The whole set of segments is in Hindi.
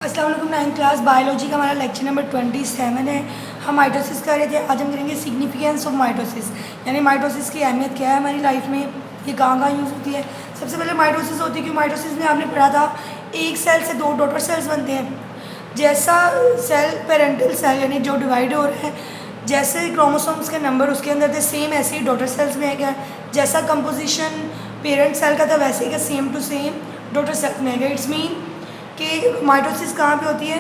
अस्सलाम वालेकुम। 9th क्लास बायोलॉजी का हमारा लेक्चर नंबर 27 है। हम माइटोसिस कर रहे थे। आज हम करेंगे सिग्निफिकेंस ऑफ माइटोसिस, यानी माइटोसिस की अहमियत क्या है हमारी लाइफ में, ये कहाँ कहाँ यूज़ होती है। सबसे पहले माइटोसिस होती है कि माइटोसिस में आपने पढ़ा था एक सेल से दो डॉटर सेल्स बनते हैं। जैसा सेल पेरेंटल सेल यानी जो डिवाइड हो रहे हैं, जैसे क्रोमोसोम्स के नंबर उसके अंदर थे सेम ऐसे ही डॉटर सेल्स में है। जैसा कंपोजिशन पेरेंट सेल का था वैसे ही का same to same daughter cells में है। इट्स मीन कि माइटोसिस कहाँ पे होती है,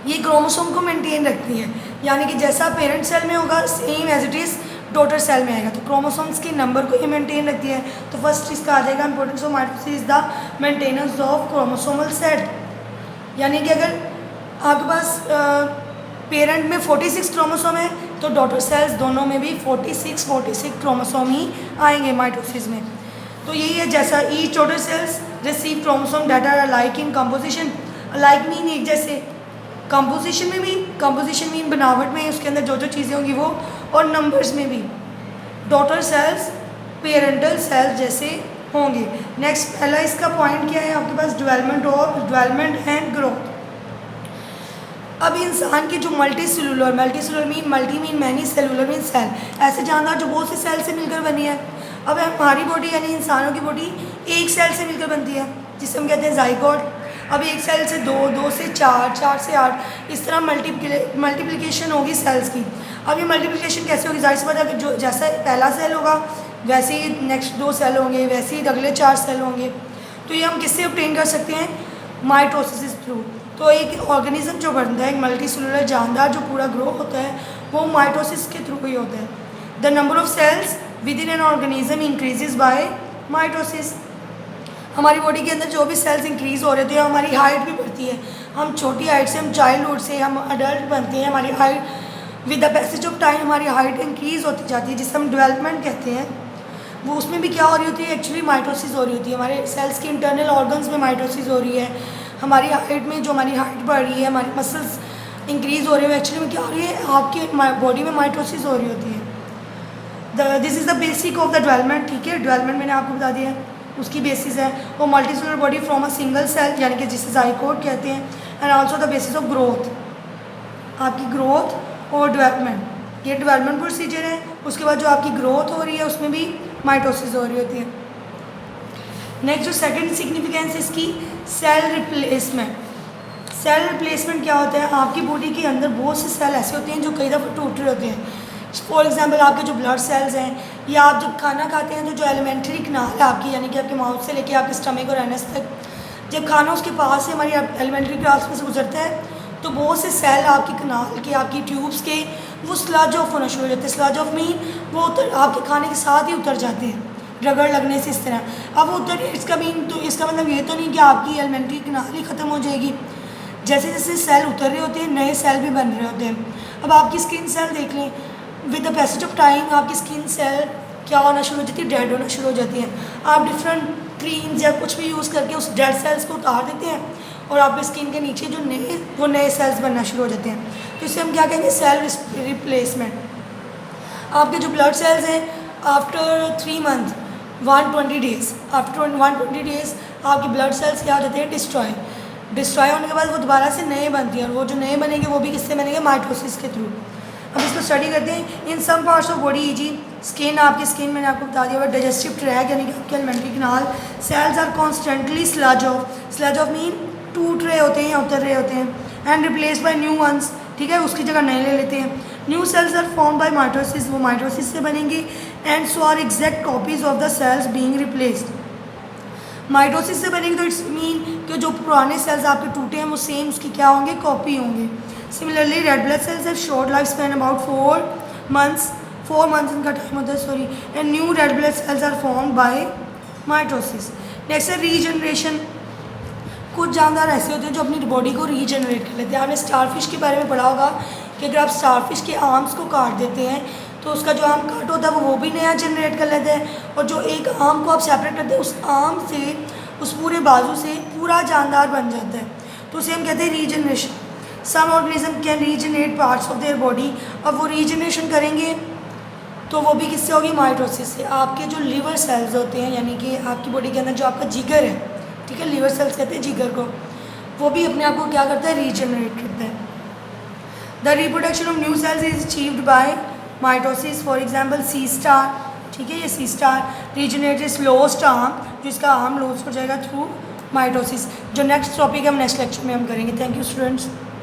ये क्रोमोसोम को मेंटेन रखती है, यानी कि जैसा पेरेंट सेल में होगा same as it is daughter cell में आएगा। तो क्रोमोसोम्स के नंबर को ये मेंटेन रखती है। तो फर्स्ट इसका आ जाएगा importance of mitosis is the maintenance of chromosomal set, यानी कि अगर आपके पास पेरेंट में 46 क्रोमोसोम है तो डॉटर सेल्स दोनों में भी 46 क्रोमोसोम ही आएंगे माइटोसिस में। तो यही है, जैसा each daughter cells receive chromosome data alike in composition, alike mean एक जैसे, कंपोजिशन में भी, कंपोजिशन मीन बनावट में उसके अंदर जो जो चीज़ें होंगी वो, और नंबर्स में भी डॉटर सेल्स पेरेंटल सेल्स जैसे होंगे। नेक्स्ट पहला इसका पॉइंट क्या है आपके पास, डेवलपमेंट एंड ग्रोथ। अब इंसान की जो multicellular mean many cellular mean cell, ऐसे जानदार जो बहुत से सेल से मिलकर बनी है। अब हमारी बॉडी यानी इंसानों की बॉडी एक सेल से मिलकर बनती है जिसे हम कहते हैं जाइगोट। अब एक सेल से दो, दो से चार, चार से आठ, इस तरह मल्टीप्लिकेशन होगी सेल्स की। अब ये मल्टीप्लिकेशन कैसे होगी, जाहिर सी बात है कि जो जैसा पहला सेल होगा वैसे ही नेक्स्ट दो सेल होंगे, वैसे ही अगले चार सेल होंगे। तो ये हम किससे ऑब्टेन कर सकते हैं, माइटोसिस थ्रू। तो एक ऑर्गेनिज्म जो बनता है, एक मल्टी सेलुलर जानदार जो पूरा ग्रो होता है, वो माइटोसिस के थ्रू ही होता है। The number of cells within an organism increases by mitosis. हमारी बॉडी के अंदर जो भी सेल्स इंक्रीज हो रहे थे, हमारी हाइट भी बढ़ती है। हम छोटी हाइट से, हम चाइल्डहुड से हम अडल्ट बनते हैं, हमारी height with the passage of time हमारी हाइट इंक्रीज होती जाती है, जिसे हम डेवलपमेंट कहते हैं। वो उसमें भी क्या हो रही होती है, एक्चुअली माइटोसिस हो रही होती है। हमारे सेल्स के इंटरनल ऑर्गन्स में माइटोसिस हो रही है। हमारी हाइट में जो हमारी हाइट बढ़ रही है, हमारी मसल्स इंक्रीज हो रही है, एक्चुअली में क्या हो रही है, आपकी बॉडी में माइटोसिस हो रही होती है। This is the basic of the development. ठीक है, डेवलपमेंट मैंने आपको बता दिया है, उसकी बेसिस है वो multicellular body from a single cell, यानी कि जिसे जाइगोट कहते हैं। And also the basis of growth, आपकी ग्रोथ और डेवलपमेंट, ये डेवलपमेंट प्रोसीजर है। उसके बाद जो आपकी ग्रोथ हो रही है उसमें भी माइटोसिस हो रही होती है। नेक्स्ट जो सेकंड सिग्निफिकेंस इसकी, सेल रिप्लेसमेंट। सेल रिप्लेसमेंट क्या होता है, आपकी बॉडी के अंदर बहुत से सेल ऐसे होते हैं जो कई दफ़ा टूट रहे होते हैं। फॉर एग्जांपल आपके जो ब्लड सेल्स हैं, या आप जब खाना खाते हैं तो जो एलिमेंट्री कनाल है आपकी, यानी कि आपके माउथ से लेके आपके स्टमक और एनस तक, जब खाना उसके पास से हमारी एलिमेंट्री कनाल में से गुजरता है तो बहुत से सेल आपकी कनाल के, आपकी ट्यूब्स के, वो स्लज ऑफ होना शुरू हो जाते हैं। स्लज ऑफ मीन वो आपके खाने के साथ ही उतर जाते हैं रगड़ लगने से, इस तरह। अब वो उतर, इसका मीन तो इसका मतलब ये तो नहीं कि आपकी एलिमेंट्री कनाल ही ख़त्म हो जाएगी। जैसे जैसे सेल उतर रहे होते हैं नए सेल भी बन रहे होते हैं। अब आपकी स्किन सेल देख लें, with the passage of time आपकी स्किन सेल क्या होना शुरू हो जाती है, डेड होना शुरू हो जाती है। आप डिफरेंट क्रीम्स या कुछ भी यूज़ करके उस डेड सेल्स को उतार देते हैं और आपकी स्किन के नीचे जो नए सेल्स बनना शुरू हो जाते हैं। तो इसे हम क्या कहेंगे, सेल रिप्लेसमेंट। आपके जो ब्लड सेल्स हैं, after 3 month 120 days, after 120 days आपके ब्लड सेल्स क्या हो जाते हैं, डिस्ट्रॉय होने के बाद वो दोबारा से नए बनती हैं, और वो जो नए बनेंगे वो भी किससे बनेंगे, माइटोसिस के थ्रू। अब इसको स्टडी करते हैं। In some parts of body eg skin, आपकी स्किन मैंने आपको बता दिया, डाइजेस्टिव ट्रैक यानी कि आपके alimentary canal, cells are constantly slough off mean टूट रहे होते हैं या उतर रहे होते हैं, and replace by new ones. ठीक है, उसकी जगह नए ले लेते हैं। New cells are form by mitosis, वो माइटोसिस से बनेंगे। And so are exact copies of the sales being replaced, mitosis से बनेंगे। तो इट्स मीन कि जो पुराने सेल्स आपके टूटे हैं वो सेम उसकी क्या होंगे, कॉपी होंगे। Similarly red blood cells have short life span about 4 months इनका टाइम होता है, sorry, and new red blood cells are formed by mitosis. Next है रीजनरेशन। कुछ जानदार ऐसे होते हैं जो अपनी बॉडी को रीजनरेट कर लेते हैं। आपने स्टारफिश के बारे में पढ़ा होगा कि अगर आप स्टारफिश के आर्म्स को काट देते हैं तो उसका जो आर्म काट होता है वो भी नया जनरेट कर लेते हैं, और जो एक आर्म को आप सेपरेट करते हैं उस आर्म से, उस पूरे बाजू से पूरा जानदार बन जाता है। तो उसे हम कहते हैं regeneration. Some organism can regenerate parts of their body. अब वो रीजनरेशन करेंगे तो वो भी किससे होगी, माइटोसिस से। आपके जो लीवर सेल्स होते हैं, यानी कि आपकी बॉडी के अंदर जो आपका जिगर है, ठीक है, लीवर सेल्स कहते हैं जिगर को, वो भी अपने आप को क्या करता है, रीजनरेट करता है। The reproduction of new cells is achieved by mitosis. For example sea star, ठीक है, ये sea star regenerate lost arm, जो इसका आर्म लॉस हो जाएगा थ्रू माइटोसिस। जो नेक्स्ट टॉपिक है हम नेक्स्ट लेक्चर में हम करेंगे। Thank you students.